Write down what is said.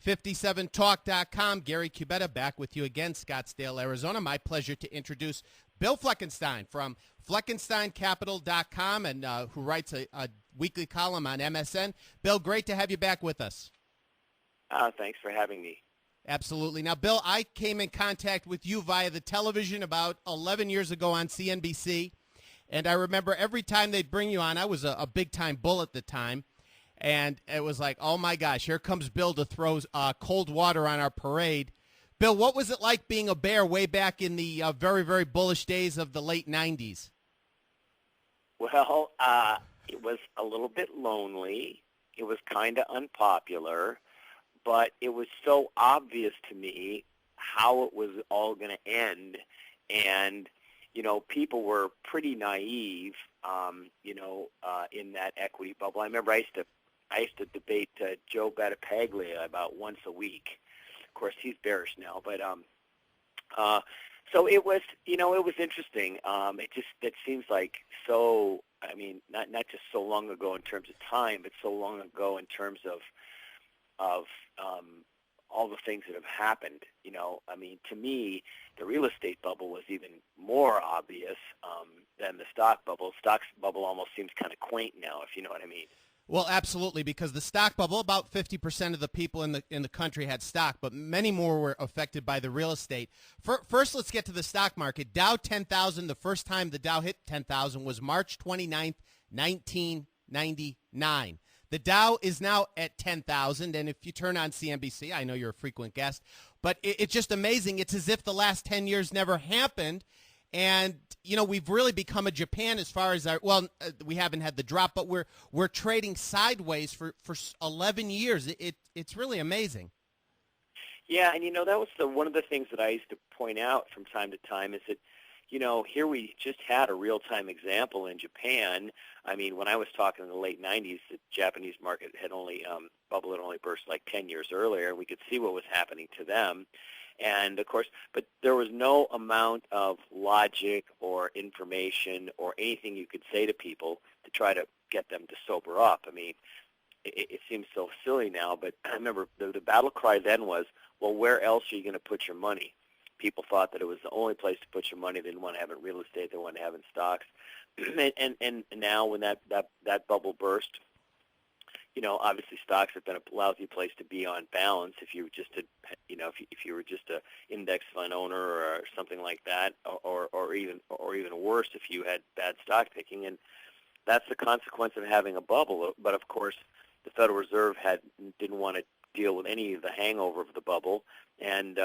57talk.com. Gary Cubetta back with you again, Scottsdale, Arizona. My pleasure to introduce Bill Fleckenstein from FleckensteinCapital.com and who writes a weekly column on MSN. Bill, great to have you back with us. Thanks for having me. Absolutely. Now, Bill, I came in contact with you via the television about 11 years ago on CNBC, and I remember every time they'd bring you on, I was a big-time bull at the time, and it was like, oh, my gosh, here comes Bill to throw cold water on our parade. Bill, what was it like being a bear way back in the very, very bullish days of the late 90s? Well, it was a little bit lonely. It was kind of unpopular, but it was so obvious to me how it was all going to end. And, people were pretty naive, in that equity bubble. I remember I used to debate Joe Battipaglia about once a week. Of course, he's bearish now, but so it was, it was interesting. It seems like so. I mean, not just so long ago in terms of time, but so long ago in terms of all the things that have happened. I mean, to me, the real estate bubble was even more obvious than the stock bubble. Stock bubble almost seems kind of quaint now, if you know what I mean. Well, absolutely, because the stock bubble, about 50% of the people in the country had stock, but many more were affected by the real estate. First, let's get to the stock market. Dow 10,000, the first time the Dow hit 10,000 was March 29th, 1999. The Dow is now at 10,000, and if you turn on CNBC, I know you're a frequent guest, but it's just amazing. It's as if the last 10 years never happened. And, we've really become a Japan as far as we haven't had the drop, but we're trading sideways for 11 years. It's really amazing. Yeah, and, that was one of the things that I used to point out from time to time is that, here we just had a real-time example in Japan. I mean, when I was talking in the late 90s, the Japanese market had bubble had only burst like 10 years earlier. We could see what was happening to them. And, of course, but there was no amount of logic or information or anything you could say to people to try to get them to sober up. I mean, it seems so silly now, but I remember the battle cry then was, well, where else are you going to put your money? People thought that it was the only place to put your money. They didn't want to have it in real estate. They wanted to have it in stocks. and now when that bubble burst, obviously stocks have been a lousy place to be on balance if you were just if you were just a index fund owner or something like that, or even worse if you had bad stock picking. And that's the consequence of having a bubble. But of course, the Federal Reserve didn't want to deal with any of the hangover of the bubble, and